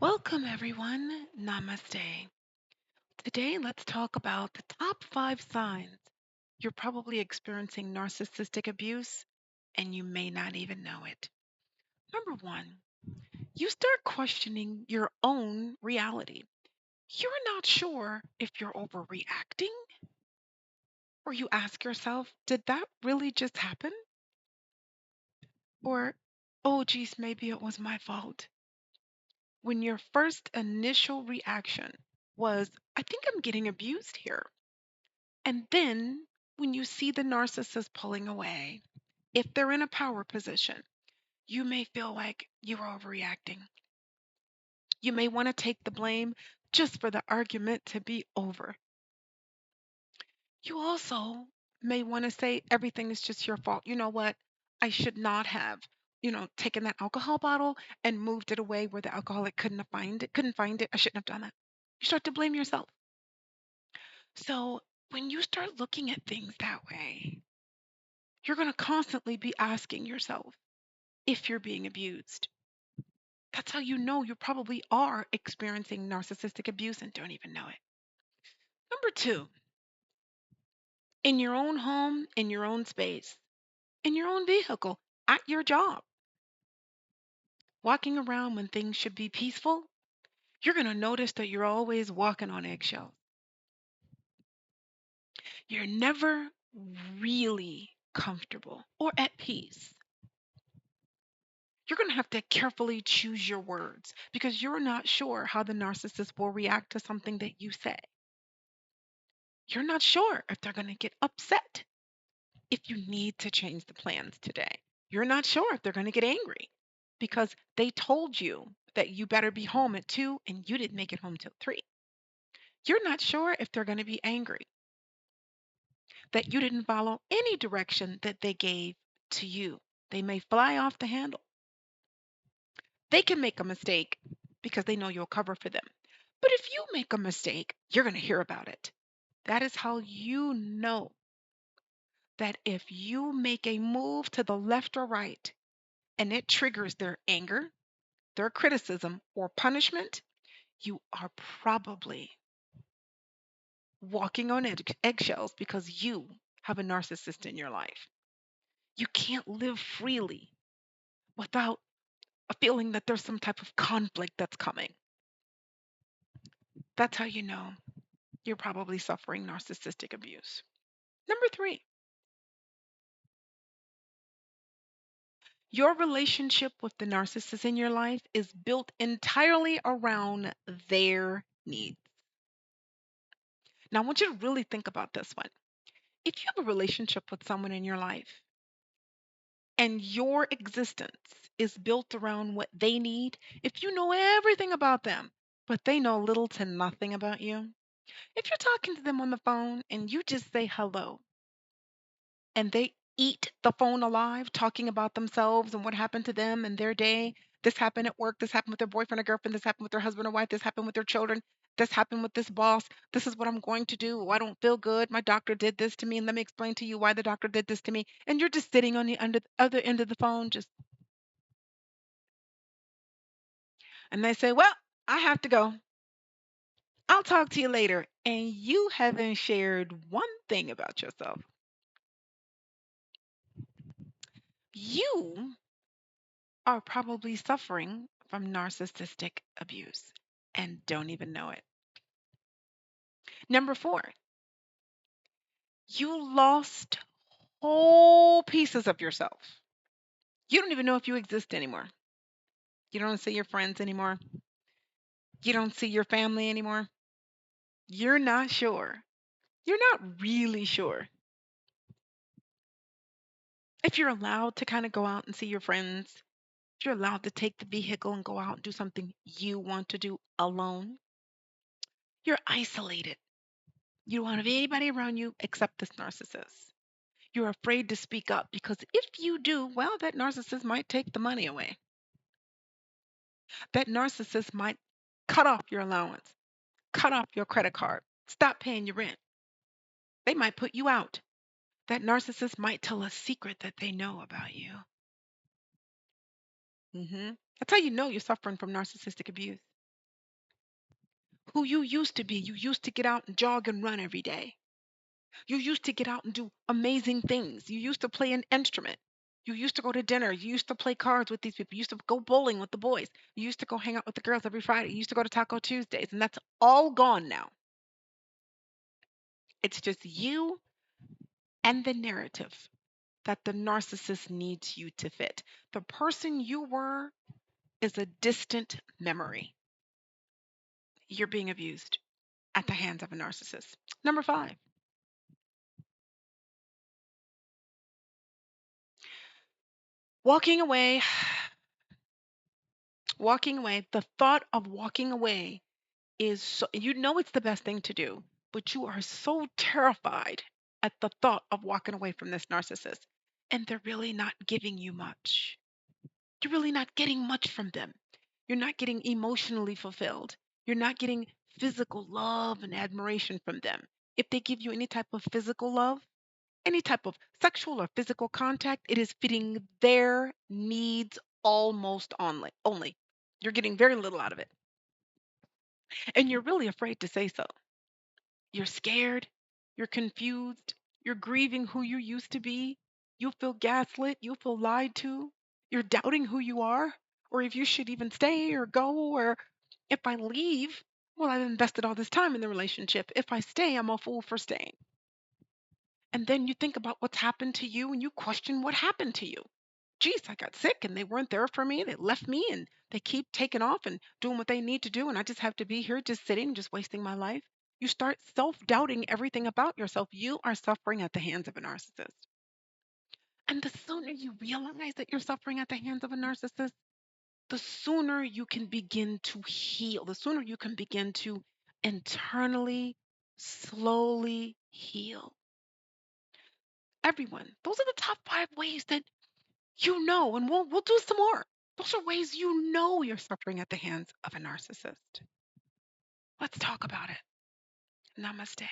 Welcome, everyone. Namaste. Today, let's talk about the top 5 signs you're probably experiencing narcissistic abuse and you may not even know it. Number one, you start questioning your own reality. You're not sure if you're overreacting, or you ask yourself, did that really just happen? Or, oh, geez, maybe it was my fault. When your first initial reaction was, I think I'm getting abused here. And then when you see the narcissist pulling away, if they're in a power position, you may feel like you're overreacting. You may want to take the blame just for the argument to be over. You also may want to say everything is just your fault. You know what? I should not have, taken that alcohol bottle and moved it away where the alcoholic couldn't find it. I shouldn't have done that. You start to blame yourself. So when you start looking at things that way, you're going to constantly be asking yourself if you're being abused. That's how you know you probably are experiencing narcissistic abuse and don't even know it. Number two, in your own home, in your own space, in your own vehicle, at your job, walking around when things should be peaceful, you're going to notice that you're always walking on eggshells. You're never really comfortable or at peace. You're going to have to carefully choose your words because you're not sure how the narcissist will react to something that you say. You're not sure if they're going to get upset if you need to change the plans today. You're not sure if they're going to get angry because they told you that you better be home at 2 and you didn't make it home till 3. You're not sure if they're going to be angry that you didn't follow any direction that they gave to you. They may fly off the handle. They can make a mistake because they know you'll cover for them. But if you make a mistake, you're going to hear about it. That is how you know that if you make a move to the left or right and it triggers their anger, their criticism, or punishment, you are probably walking on eggshells because you have a narcissist in your life. You can't live freely without a feeling that there's some type of conflict that's coming. That's how you know you're probably suffering narcissistic abuse. Number three, your relationship with the narcissist in your life is built entirely around their needs. Now, I want you to really think about this one. If you have a relationship with someone in your life and your existence is built around what they need, if you know everything about them, but they know little to nothing about you, if you're talking to them on the phone and you just say hello and they eat the phone alive talking about themselves and what happened to them and their day. This happened at work. This happened with their boyfriend or girlfriend. This happened with their husband or wife. This happened with their children. This happened with this boss. This is what I'm going to do. Oh, I don't feel good. My doctor did this to me. And let me explain to you why the doctor did this to me. And you're just sitting on the other end of the phone, just, and they say, well, I have to go. I'll talk to you later. And you haven't shared one thing about yourself. You are probably suffering from narcissistic abuse and don't even know it. Number four, you lost whole pieces of yourself. You don't even know if you exist anymore. You don't see your friends anymore. You don't see your family anymore. You're not sure. You're not really sure if you're allowed to kind of go out and see your friends, if you're allowed to take the vehicle and go out and do something you want to do alone. You're isolated. You don't have anybody around you except this narcissist. You're afraid to speak up because if you do, well, that narcissist might take the money away. That narcissist might cut off your allowance, cut off your credit card, stop paying your rent. They might put you out. That narcissist might tell a secret that they know about you. That's how you know you're suffering from narcissistic abuse. who you used to be. You used to get out and jog and run every day. You used to get out and do amazing things. You used to play an instrument. You used to go to dinner. You used to play cards with these people. You used to go bowling with the boys. You used to go hang out with the girls every Friday. You used to go to Taco Tuesdays. And that's all gone now. It's just you and the narrative that the narcissist needs you to fit. The person you were is a distant memory. You're being abused at the hands of a narcissist. Number five, walking away. Walking away. The thought of walking away is so, you know it's the best thing to do, but you are so terrified at the thought of walking away from this narcissist. And they're really not giving you much. You're really not getting much from them. You're not getting emotionally fulfilled. You're not getting physical love and admiration from them. If they give you any type of physical love, any type of sexual or physical contact, it is fitting their needs almost only. You're getting very little out of it. And you're really afraid to say so. You're scared, you're confused, you're grieving who you used to be. You feel gaslit, you feel lied to. You're doubting who you are, or if you should even stay or go, or if I leave, well, I've invested all this time in the relationship. If I stay, I'm a fool for staying. And then you think about what's happened to you and you question what happened to you. Geez, I got sick and they weren't there for me. They left me and they keep taking off and doing what they need to do. And I just have to be here just sitting, just wasting my life. You start self doubting everything about yourself. You are suffering at the hands of a narcissist. And the sooner you realize that you're suffering at the hands of a narcissist, the sooner you can begin to heal, the sooner you can begin to internally, slowly heal. Everyone, those are the top five ways that you know, and we'll do some more. Those are ways you know you're suffering at the hands of a narcissist. Let's talk about it. Namaste.